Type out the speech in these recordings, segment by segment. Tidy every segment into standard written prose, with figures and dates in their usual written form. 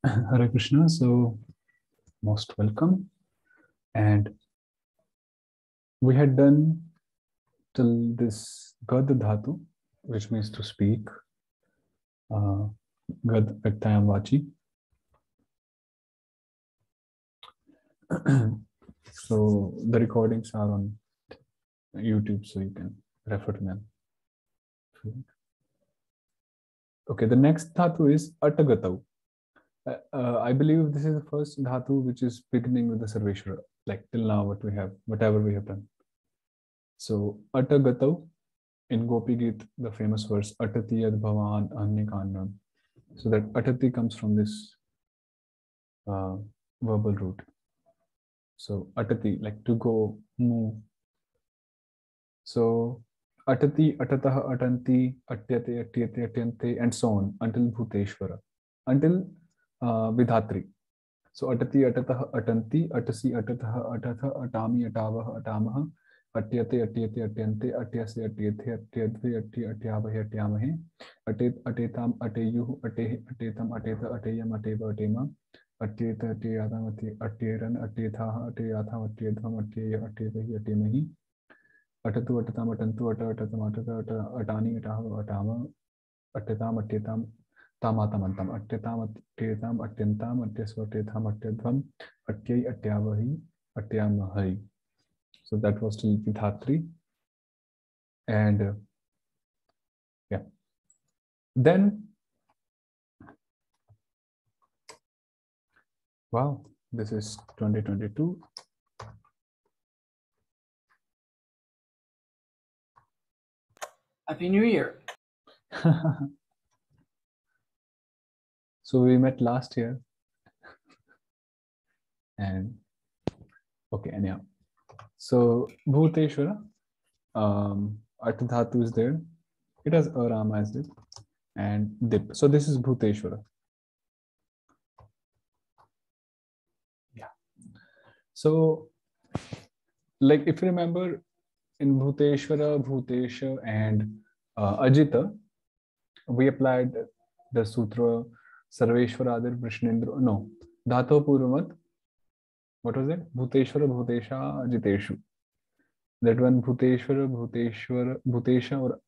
Hare Krishna. So, most welcome. And we had done till this Gad Dhatu, which means to speak. Gad Vaktayam Vachi. So, the recordings are on YouTube, so you can refer to them. Okay, the next dhatu is Atagatau. I believe this is the first dhatu which is beginning with the Sarveshwara, like till now, whatever we have done. So, Atagatau, in Gopi Geet, the famous verse, Atati Yad Bhavan Annikanam. So that Atati comes from this verbal root. So Atati, like to go, move. So Atati, Atataha, Atanti, Atyate, Atyate, Atyante, and so on until Bhuteshwara, until Vidhatri. So Atati, Atataha, Atanti, Atasi, Atataha, Atatha, Atami, Atavaha, Atamaha, Atyate, Atyate, Atyante, Atyase, Atyathe, Atyadve, Atyavahe, Atyamahe, Atet, Atetam, Ateyuhu, Atehe, Atetam, Ateta, Ateyam, Ateva, Atema, Atyeta, Atyatam, Atyeran, Atyethaha, Atyatham, Atyadvam, Atyeya, Atyevahi, Atyemahi, Atatu, Atatam, Atantu, Atatam, Atata, Atani, Atahava, Atama, Atyatam, Atyetam, Tamatamantam, Atyatam, Atyetam, Atyantam, Atyasvatetam, Atyadvam, Atyai, Atyavahi, Atyamahai. So that was till Vidhatri. And yeah. Then, wow, this is 2022. Happy New Year. So we met last year. And okay, anyhow. So Bhuteshwara, Artadhatu is there. It has Arama as it, and Dip. So this is Bhuteshwara. Yeah. So, like if you remember, in Bhuteshwara, Bhutesha, and Ajita, we applied the sutra Sarveshwaradir Vishnendra. No, Dhato Purvat. What was it? Bhuteshwara, Bhutesha, Ajiteshu. That one Bhuteshwara, Bhuteshwara, Bhutesha, or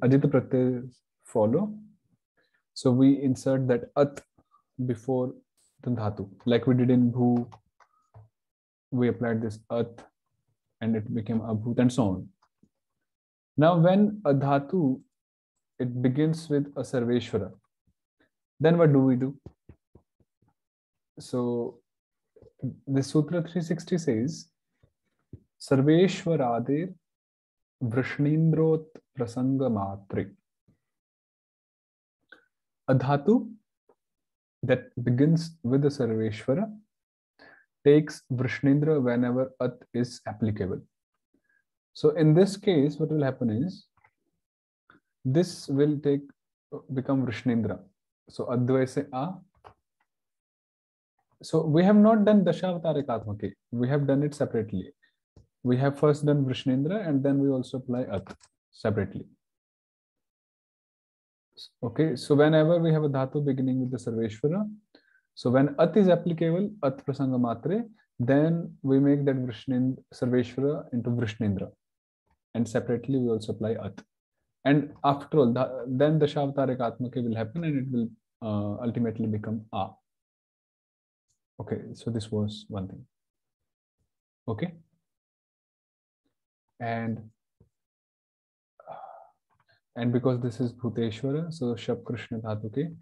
Ajita Pratyay follow. So we insert that At before the Dhatu. Like we did in Bhu, we applied this At and it became Abhut and so on. Now when a Dhatu, it begins with a Sarveshwara, then what do we do? So the Sutra 360 says, Sarveshwaradir Vrishnindrot Prasanga Matre. A dhatu that begins with the Sarveshwara takes Vrishnindra whenever At is applicable. So in this case, what will happen is, this will become Vrishnindra. So Advai se A. So we have not done Dashavatara. We have done it separately. We have first done Vrishnindra and then we also apply At separately. Okay, so whenever we have a dhatu beginning with the Sarveshwara, so when At is applicable, At Prasanga Matre, then we make that Sarveshwara into Vrishnindra. And separately we also apply At. And after all, then the Dashavatara Atmake will happen and it will ultimately become A. Okay, so this was one thing. Okay. And because this is Bhuteshwara, so Shab Krishna Dhatuke.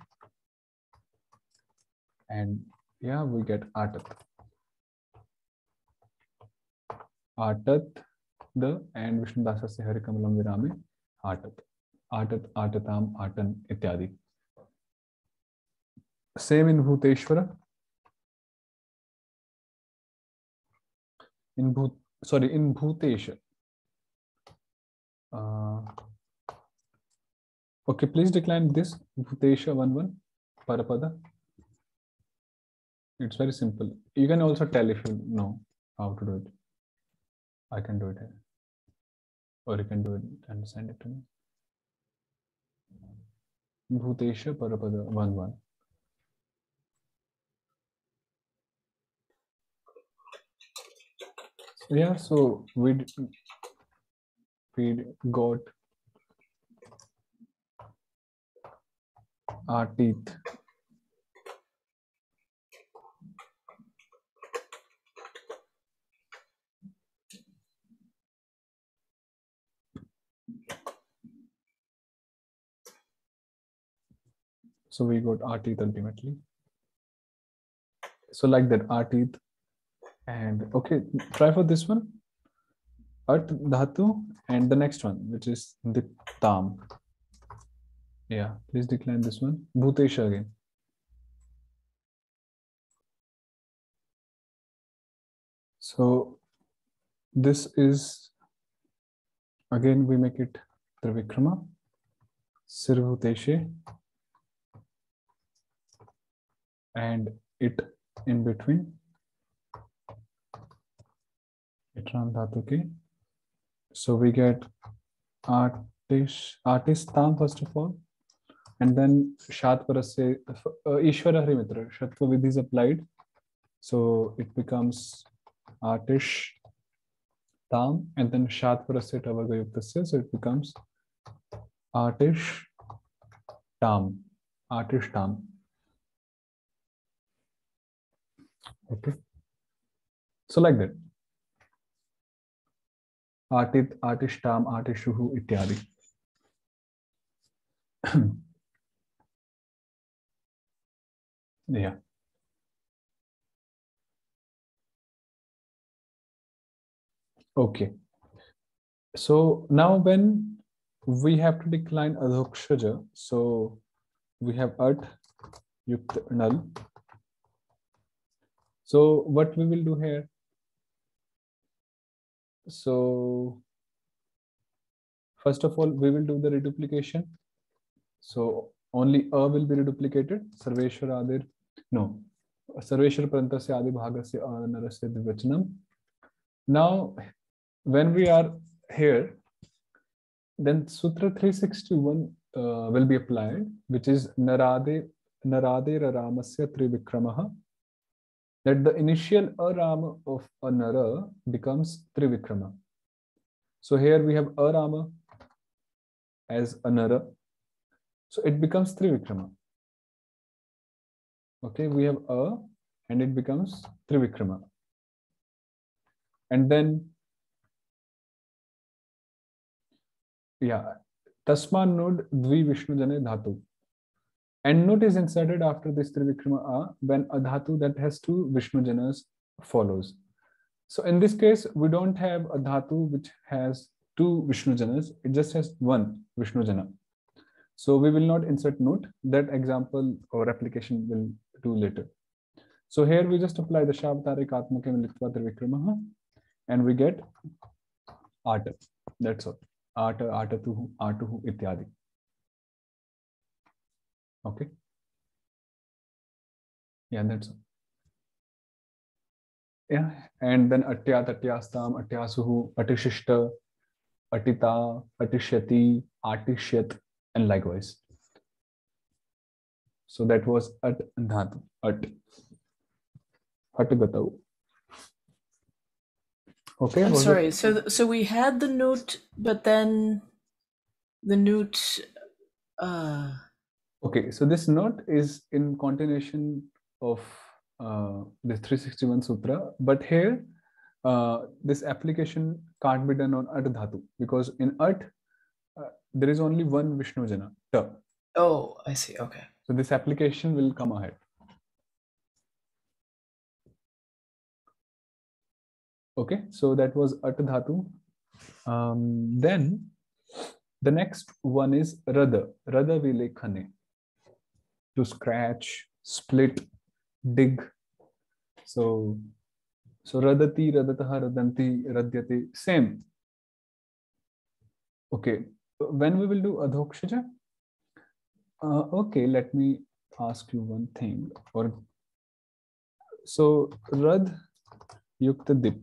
And yeah, we get Atat. Atat, the, and Vishnu Dasa se Hari Kamalam Virame, Atat. Atat, Atatam, Atan, ityadi. Same in Bhuteshwara. In Bhutesha. Okay, please decline this Bhutesha 1-1 Parapada. It's very simple. You can also tell if you know how to do it. I can do it here. Or you can do it and send it to me. Bhutesha Parapada 1-1. Yeah, so we got our teeth. So we got our teeth ultimately. So like that, our teeth. And okay, try for this one. At dhatu, and the next one, which is diptam. Yeah, please decline this one. Bhutesha again. So this is, again we make it Trivikrama. Sirvuteshe. And it in between. Itram dhatu ke. So we get artistam first of all. And then Shat Parasya, Ishvara Harimitra, Shatva Vidhi is applied. So it becomes Artish Tam, and then Shat Parasya Tavarga Yuktasya, so it becomes Artish Tam. Artish Tam. Okay. So like that. Artit, Artishtam, Artishuhu, ityadi. Yeah. Okay. So now when we have to decline adhokshaja, so we have at yukt null. So what we will do here? So first of all, we will do the reduplication. So only a will be reduplicated. Sarveshwar adir, no. Sarveshwar Prantasya Adi Bhagasya Narasya Dvachanam. Now, when we are here, then Sutra 361 will be applied, which is Narade Ramasya Trivikramaha. That the initial Arama of a Nara becomes Trivikrama. So here we have Arama as a Nara. So it becomes Trivikrama. Okay, we have a and it becomes Trivikrama. And then, yeah, Tasman node Dvi Vishnu Jane Dhatu. And node is inserted after this Trivikrama A when a Dhatu that has two Vishnu Janas follows. So in this case, we don't have a Dhatu which has two Vishnu Janas, it just has one Vishnu Jana. So we will not insert note. That example or application will do later. So here we just apply the Shabtarik Atmake Militva Trivikramaha and we get Ata. That's all. Ata, Atatuhu, Atuhu, Ityadi. Okay. Yeah, that's all. Yeah, and then Atyat, Atyastam, Atyasuhu, Atishishta, Atita, Atishyati, Atishyat, and likewise. So that was At Dhatu. At. Atgatau. Okay. I'm sorry. So we had the note, but then the note. Okay, so this note is in continuation of this 361 sutra, but here this application can't be done on At Dhatu because in At there is only one Vishnu Jana, Ta. Oh, I see. Okay. So this application will come ahead. Okay, so that was At Dhatu. Then the next one is Rada. Rada Vilekhane. To scratch, split, dig. So radati, radataha, radanti, radyate, same. Okay, when we will do adhokshaja? Okay, let me ask you one thing. Or so rad yukta dip.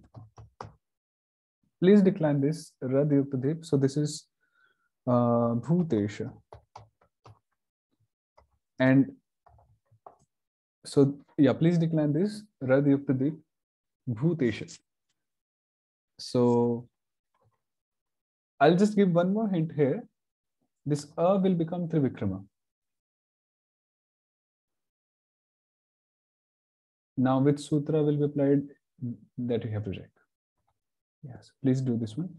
Please decline this rad yukta dip. So this is bhutesha. And so yeah, please decline this rad yukta dip bhutesha. So I'll just give one more hint here. This A will become Trivikrama. Now which sutra will be applied, that you have to check. Yes, please do this one.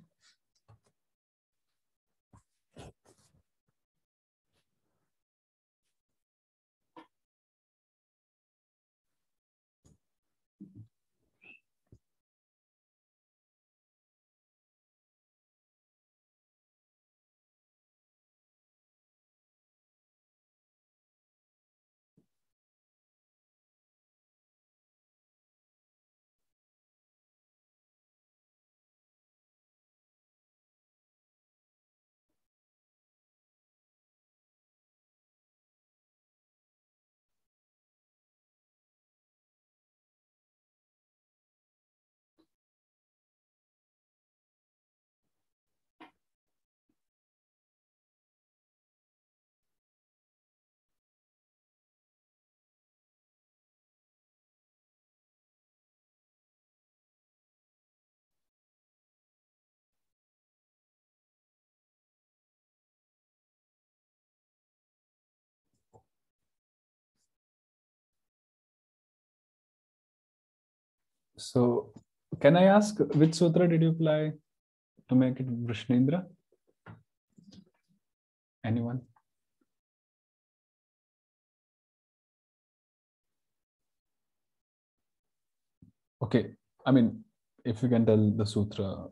So can I ask which sutra did you apply to make it Vrishnendra? Anyone? Okay, I mean, if you can tell the sutra,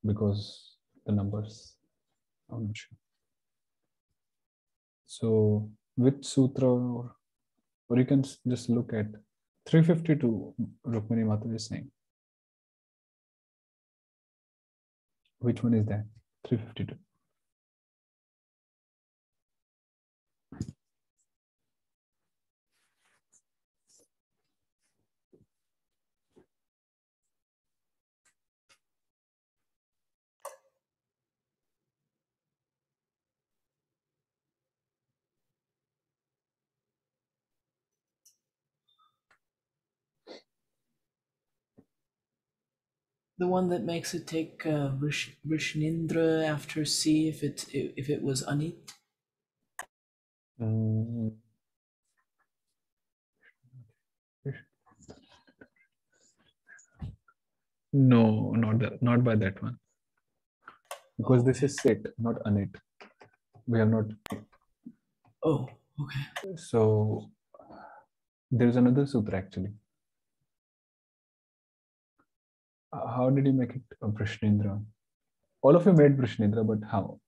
because the numbers, I'm not sure. So which sutra, or you can just look at 352, Rukmini Mata is saying. Which one is that? 352. The one that makes it take Vrishnendra after C if it was Anit. No, not that, not by that one. Because this is Sit, not Anit. We have not. Oh, okay. So there's another sutra actually. How did you make it a Vrishnendra? All of you made Vrishnendra, but how?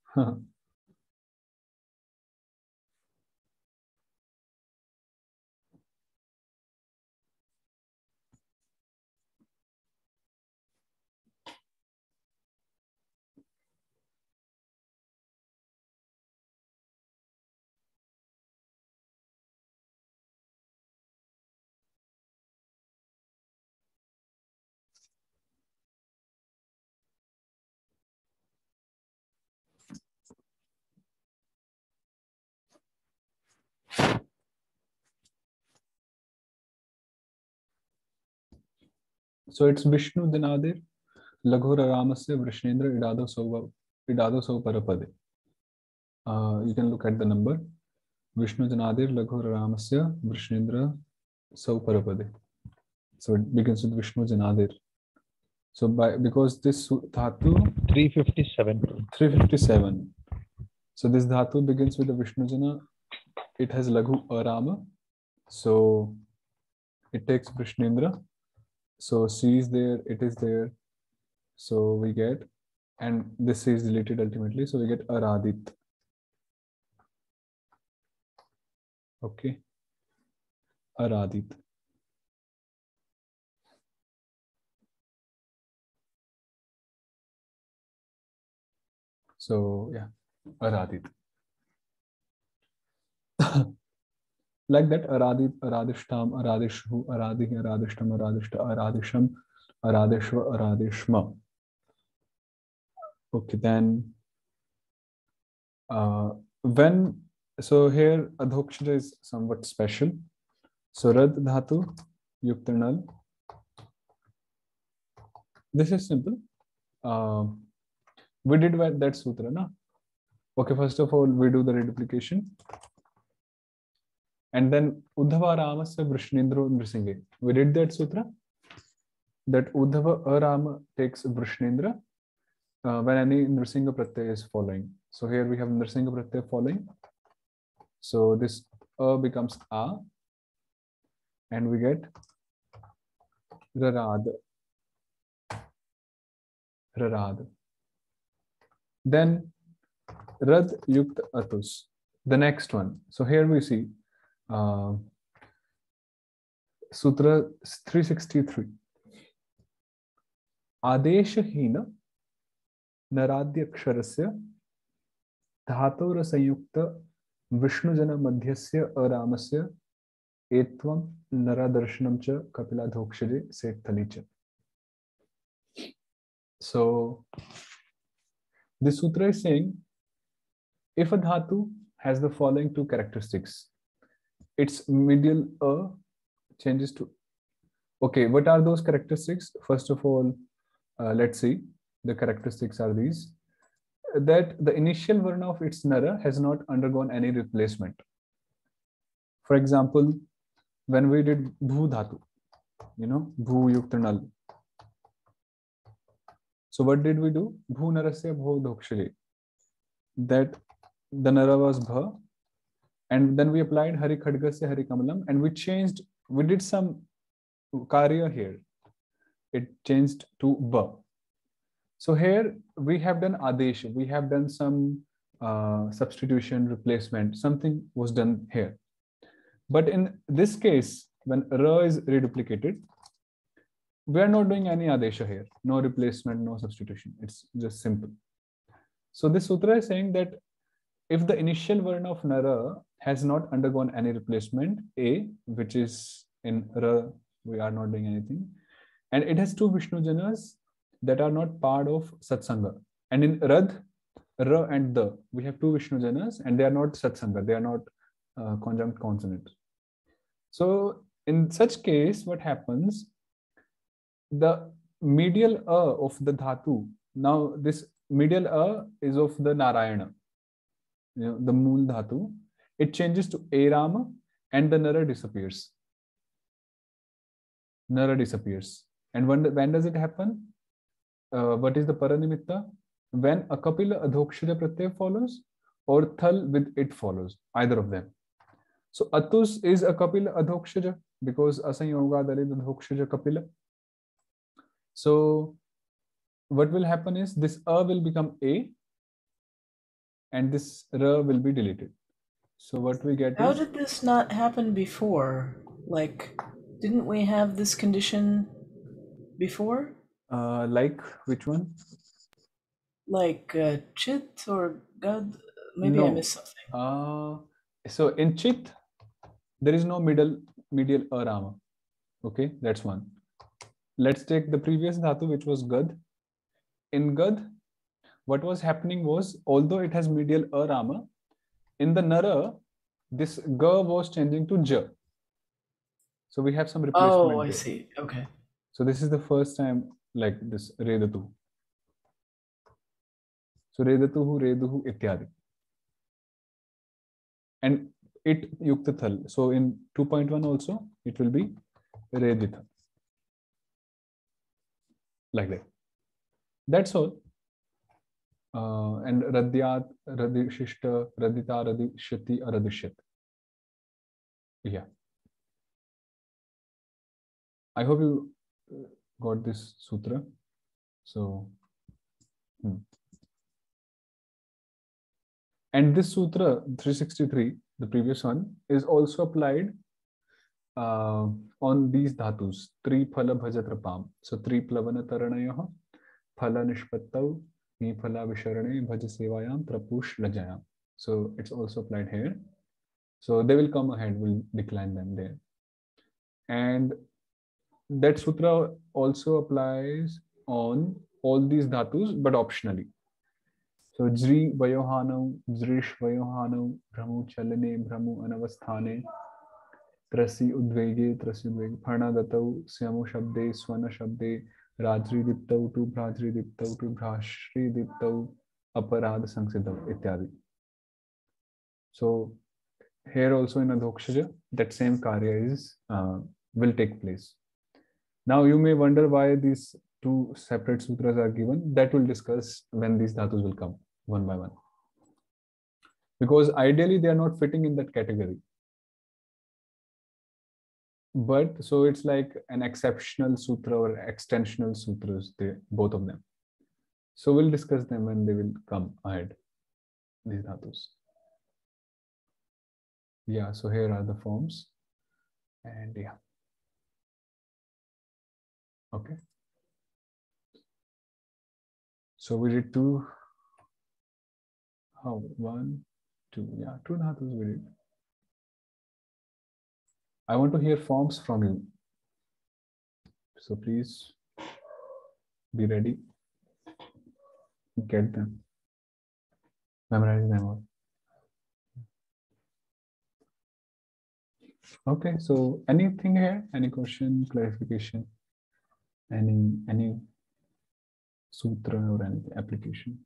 So it's Vishnu Dinadir, Laghura Ramasya, Vrishnendra, Idado Sau Parapade. You can look at the number. Vishnu Dinadir, Laghura Ramasya, Vrishnendra, Sau Parapade. So it begins with Vishnu Dinadir. So because this dhatu 357. 357. So this dhatu begins with the Vishnu Jana. It has Laghu Arama. So it takes Vrishnendra. So C is there, it is there. So we get, and this is deleted ultimately. So we get Aradit. Okay. Aradit. So yeah, Aradit. Like that, Aradit, Aradishtam, Aradishu, Aradhi, Aradishtam, Aradishta, Aradisham, Aradishva, Aradishma. Okay, then so here Adhokshara is somewhat special. So Rad Dhatu, Yuktanal, This is simple. We did that sutra, na? Okay, first of all, we do the reduplication. And then Uddhava Ramasya Vrishnindro Nrisinghe. We did that sutra. That Uddhava Arama takes Vrishnindra when any Nrisingha Pratyaya is following. So here we have Nrisingha Pratyaya following. So this A becomes A. And we get Rarad. Rarad. Then Rad Yukt Atus. The next one. So here we see Sutra 363. Adeshahina Naradyaksharasya Dhatora Sayukta Vishnujana Madhyasya Aramasya Etvam Naradarshanam cha Kapila Dhokshade Setthalicha. So this sutra is saying if a dhatu has the following two characteristics, its medial A changes to. Okay, what are those characteristics? First of all, let's see. The characteristics are these: that the initial varna of its nara has not undergone any replacement. For example, when we did bhu dhatu, bhu yukta nal. So what did we do? Bhu narasya bhu dhokshale. That the nara was bha, and then we applied hari khadgasya hari kamalam, and we did some karya here. It changed to ba. So here we have done adesh, we have done some substitution, replacement, something was done here. But in this case, when ra is reduplicated, we are not doing any adesha here, no replacement, no substitution. It's just simple. So this sutra is saying that if the initial varna of nara has not undergone any replacement, A, which is in ra, we are not doing anything, and it has two Vishnu janas that are not part of satsanga. And in Rad, Ra and Da, we have two Vishnu janas and they are not satsanga, they are not conjunct consonants. So in such case, what happens? The medial A of the dhatu, now this medial A is of the Narayana, the mool dhatu, it changes to A Rama and the Nara disappears. Nara disappears. And when does it happen? What is the paranimitta? When a kapila adhokshaya pratyaya follows or thal with it follows, either of them. So atus is a kapila adhokshaya because asanyoga dalid adhokshaya kapila. So what will happen is this a will become a and this ra will be deleted. So what we get How is, did this not happen before? Like, didn't we have this condition before? like which one? Like chit or gad? Maybe I missed something. So in chit, there is no medial arama. Okay, that's one. Let's take the previous dhatu, which was gad. In gad, what was happening was, although it has medial arama, in the nara, this ga was changing to ja. So we have some replacement. Oh, I there. see. Okay. So this is the first time like this redatu. So redatuhu, reduhu, ityadi. And it yukta thal. So in 2.1 also, it will be reditha. Like that. That's all. And radyat, radishishta, radita, radishati, aradishyat. Yeah. I hope you got this sutra. So, and this sutra 363, the previous one, is also applied on these dhatus. Tri phala bhajatrapam. So tri plavana taranayaha, phala nishpattau, ni phala visharane, bhaja sevayam, trapush lajayam. So it's also applied here. So they will come ahead, we'll decline them there. And that sutra also applies on all these dhatus, but optionally. So jri vayohanau, jrish vayohanau, brahmu chalane, brahmu anavasthane, trasi udvege, phana datau, syamo shabde, swana shabde, रात्रिदीप्तौ टू भ्रातृदीप्तौ टू भ्रातृदीप्तौ अपराध संसिद्धौ इत्यादि. So here also in Adhokshaja, that same karya will take place. Now you may wonder why these two separate sutras are given. That we'll discuss when these dhatus will come one by one. Because ideally they are not fitting in that category. But so it's like an exceptional sutra or extensional sutras, both of them. So we'll discuss them when they will come ahead, these dhatus. Yeah, so here are the forms. And yeah. Okay. So we did two. How? One, two. Yeah, two dhatus we did. I want to hear forms from you. So please be ready. Get them. Memorize them all. Okay, so anything here? Any question, clarification? Any sutra or any application?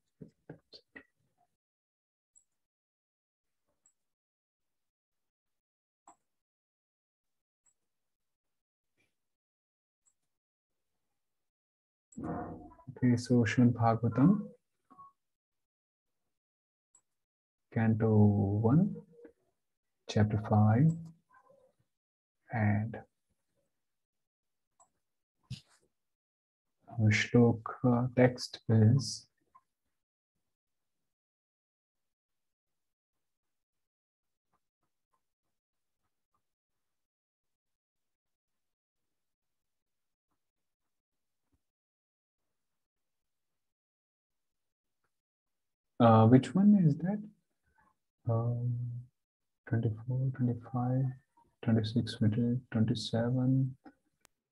Okay, so Srimad Bhagavatam, Canto 1, Chapter 5, and our shloka text is which one is that? 24, 25, 26, 27.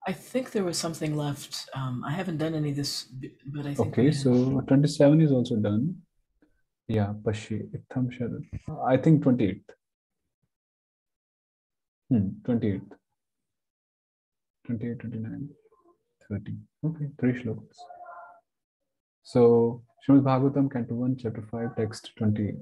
I think there was something left. I haven't done any of this, but I think. Okay, so 27 is also done. Yeah, Pashi, Itham Sharad. I think 28th. 28th. 28, 29, 30. Okay, 3 shlokas. So, Srimad Bhagavatam, Canto 1, Chapter 5, Text 28.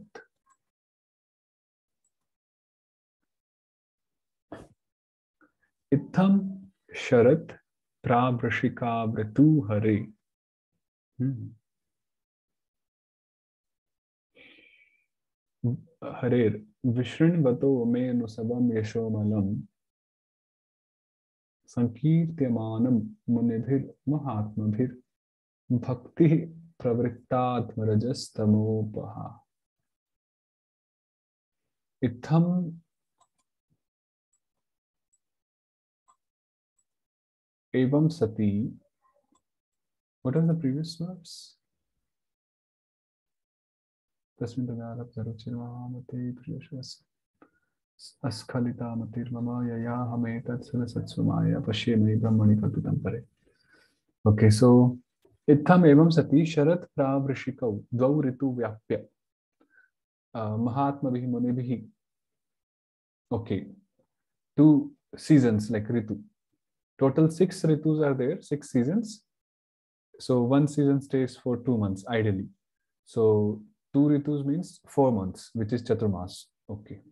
Itham Sharat Prabrashika Vritu Hare. Harer Vishrinvato me nusabam yashomalam Sankirtyamanam munibhir mahatmabhir Bhakti pravrittatmarajastamopaha. Itham evam sati. What are the previous words? Tasmin tagarab zaruchirvahamate priyashvas askhalita matirmama yaya hametat sarasatsvamaya pashyamai brahmani kalpitam pare. Okay, so Itham evam sati sharat pravrishikau dvau ritu vyapya mahatmabhi munibhi. Okay, 2 seasons like ritu. Total 6 ritus are there, 6 seasons. So 1 season stays for 2 months ideally. So 2 ritus means 4 months, which is Chaturmas. Okay.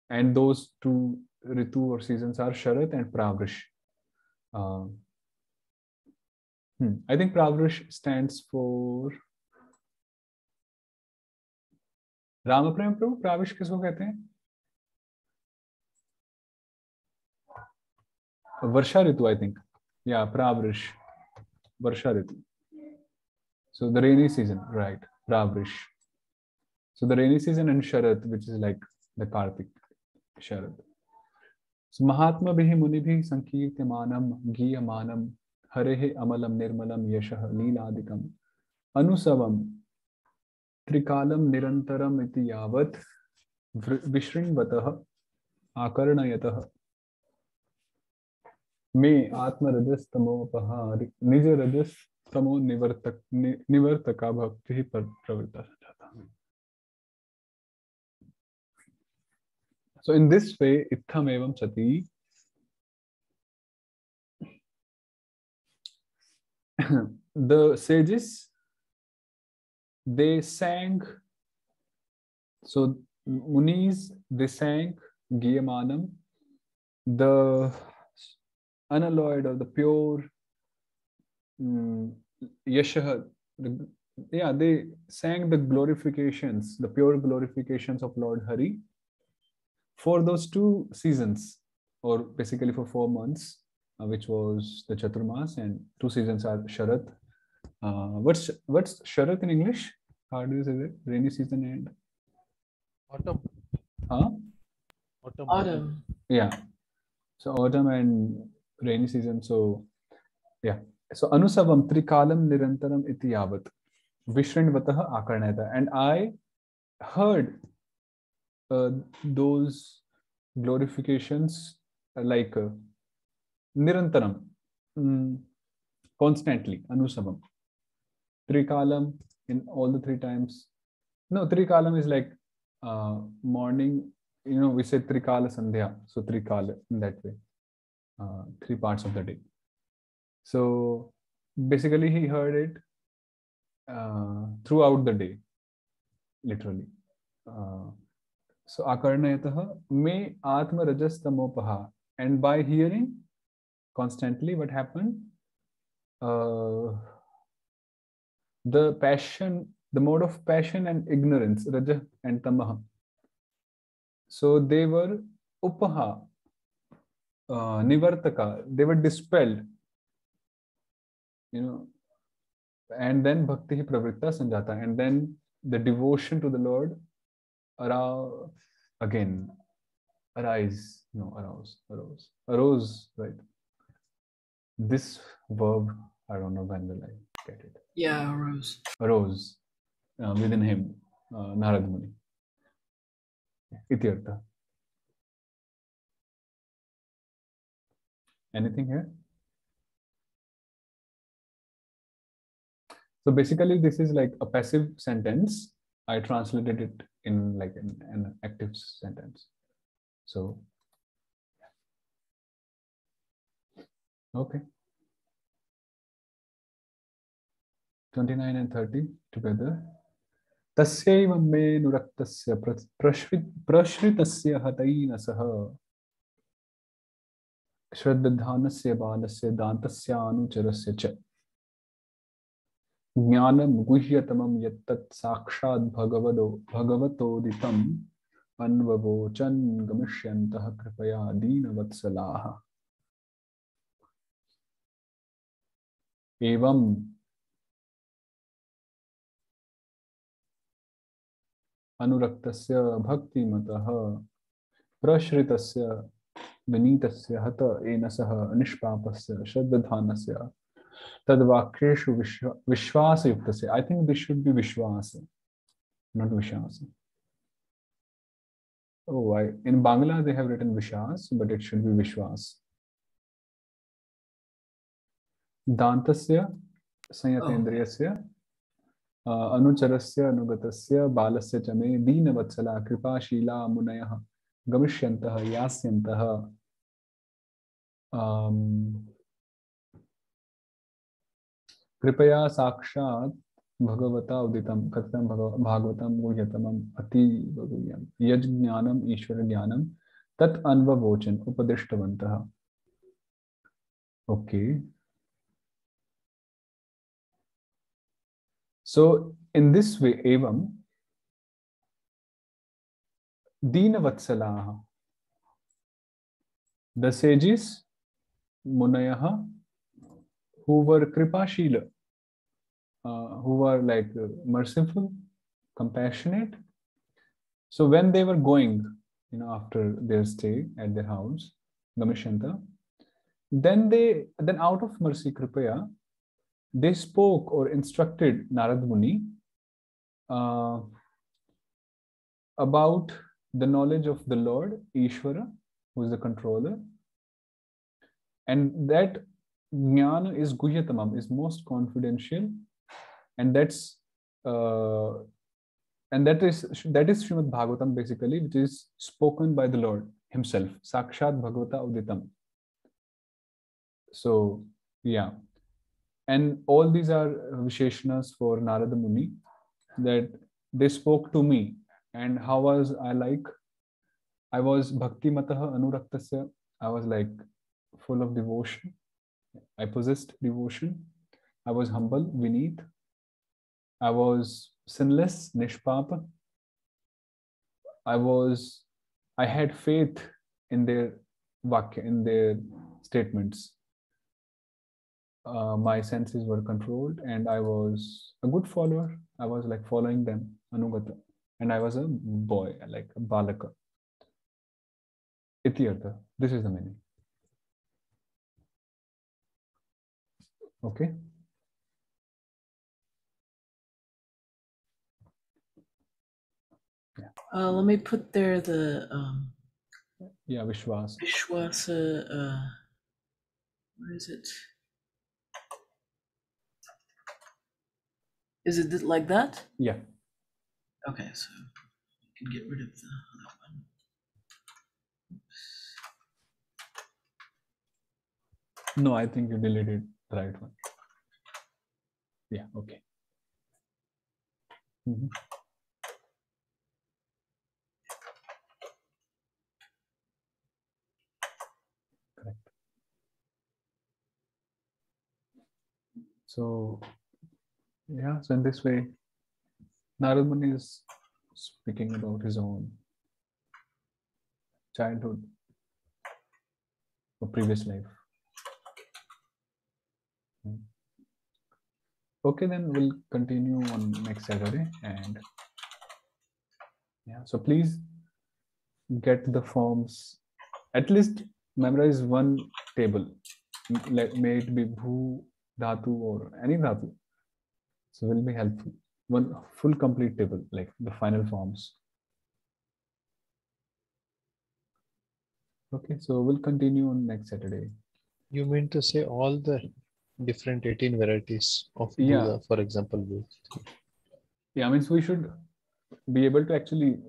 And those 2 ritu or seasons are Sharat and Pravrish. I think Pravrish stands for Ramaprem Prabhu. Pravish किसको कहते हैं? Varsha Ritu, I think. Yeah, Pravrish. Varsha Ritu. So the rainy season, right? Pravrish. So the rainy season and Sharat, which is like the Kartik Sharat. So Mahatma Bihi Munibhi Sankirtyamanam Giyamanam Harehe Amalam Nirmalam Yashah Leeladikam Anusavam Trikalam Nirantaram iti yavat Vishrinvatah Akarnayatah Me Atma Rajas Tamopaha Nija Rajas Tamo Nivartaka Bhakti Pravrita. So in this way, Itham evam sati. the sages, they sang, so Munis, they sang Giyamanam, the unalloyed or the pure Yashah, yeah, they sang the glorifications, the pure glorifications of Lord Hari for those 2 seasons, or basically for 4 months, which was the Chaturmas, and 2 seasons are Sharat. What's Sharat in English? How do you say that? Rainy season and Autumn. huh? Autumn. Yeah. So autumn and rainy season. So yeah. So anusavam trikalam nirantaram iti yavat vishrinvatah akarnayata. And I heard those glorifications like nirantaram, constantly, anusavam. Trikalam in all the 3 times. No, trikalam is like morning. You know, we say trikala sandhya. So trikala in that way. 3 parts of the day. So basically, he heard it throughout the day, literally. So akarnayatah me atma rajas tamopaha. And by hearing constantly, what happened? The passion, the mode of passion and ignorance, raja and tamaha. So they were upaha, nivartaka. They were dispelled. You know, and then bhakti pravritta sanjata, and then the devotion to the Lord arose, right? This verb, I don't know when will I get it. Yeah, Arose within him, Narad Muni. Ityartha. Anything here? So basically, this is like a passive sentence. I translated it in like an active sentence. So, okay. 29 and 30 together. Tasyaiva me nuraktasya prashritasya hataina saha shraddadhanasya balasya dantasya anucharasya cha ज्ञानम गुह्यतमम यत्तत् साक्षात् भगवतोदितम् अन्ववोचन् गमिष्यन्तः कृपया दीनवत्सलाः एवं अनुरक्तस्य भक्तिमतः प्रश्रितस्य विनीतस्य हत N सह निष्पापस्य श्रद्धानस्य तद्वाक्येषु विश्वासयुक्तस्य. I think this should be Vishwas, not Vishwas. Oh, in Bangla they have written Vishwas, but it should be Vishwas. Dantasya Sanyatendriyasya Anucharasya Anugatasya Balasya Chame Deenavatsala Kripa Shila Munayah Gamishyantaha Yasyantaha Kripaya Sakshat Bhagavata Uditam Kattam Bhagavatam Guhyatamam Ati Bhaguyam Yaj Jnanam Ishvara Jnanam Tat Anva Vochan Upadishtavantaha. Okay. So in this way, Evam Deenavatsalaha, the sages, Munayaha, who were Kripashila, who were like merciful, compassionate. So when they were going, after their stay at their house, Gamishanta, then out of mercy, Kripaya, they spoke or instructed Narad Muni about the knowledge of the Lord, Ishvara, who is the controller, and that Jnana is Guhyatamam, is most confidential, and that is Srimad Bhagavatam basically, which is spoken by the Lord himself, Sakshat Bhagavata Uditam. So yeah, And all these are Visheshnas for Narada Muni, that they spoke to me. And how was I like? I was Bhakti Mataha Anuraktasya. I was like full of devotion. I possessed devotion. I was humble, Vineet. I was sinless, Nishpapa. I had faith in their vakya, in their statements. My senses were controlled and I was a good follower. I was like following them, Anugata. And I was a boy, like a balaka. Ityartha. This is the meaning. Okay. Let me put there the Yeah, Vishwas. Vishwasa. Where is it? Is it like that? Yeah. Okay, so you can get rid of the other one. No, I think you deleted the right one. Yeah, okay. Mhm. Correct. So, yeah, so in this way, Narad Muni is speaking about his own childhood or previous life. Okay, then we'll continue on next Saturday. And yeah, so please get the forms, at least memorize one table. May it be Bhu, Dhatu, or any Dhatu. So will be helpful. One full complete table, like the final forms. Okay, so we'll continue on next Saturday. You mean to say all the different 18 varieties of Yeah. Buddha, for example? Yeah, I mean, so we should be able to actually,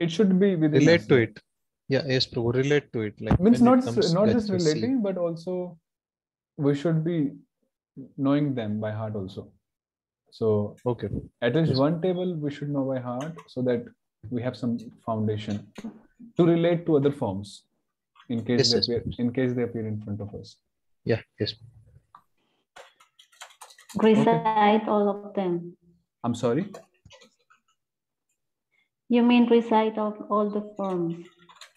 it should be within relate us, to like, it. Yeah, yes, Prabhu, relate to it. Like means when not it comes, not let's just just see. relating, but also we should be knowing them by heart also. So Okay. at least Yes. one table we should know by heart, so that we have some foundation to relate to other forms in case Yes, they yes. appear, in case they appear in front of us. Yeah, yes. Recite all of them. I'm sorry. You mean recite all the forms?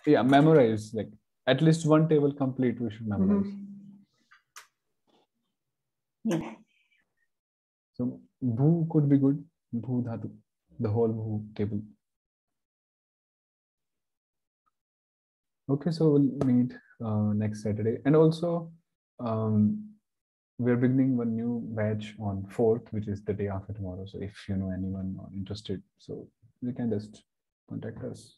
Yeah, memorize, like at least one table complete we should memorize. Yes. So Bhu could be good. Bhu Dhatu, the whole Bhu table. Okay, so we'll meet next Saturday. And also, we're beginning one new batch on 4th, which is the day after tomorrow. So if you know anyone interested, so you can just contact us.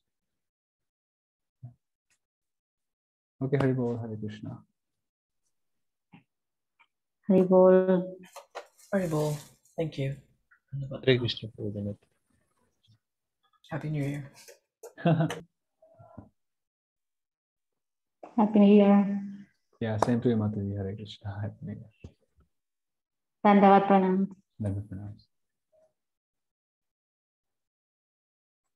Okay, Hari Bol, Hare Krishna. Hari Bol. Very well. Thank you. Hare Krishna, Prabhu. Happy New Year. Happy New Year. Yeah, same to you, Mataji. Hare Krishna. Happy New Year. Dandavat pranam. Let me pronounce.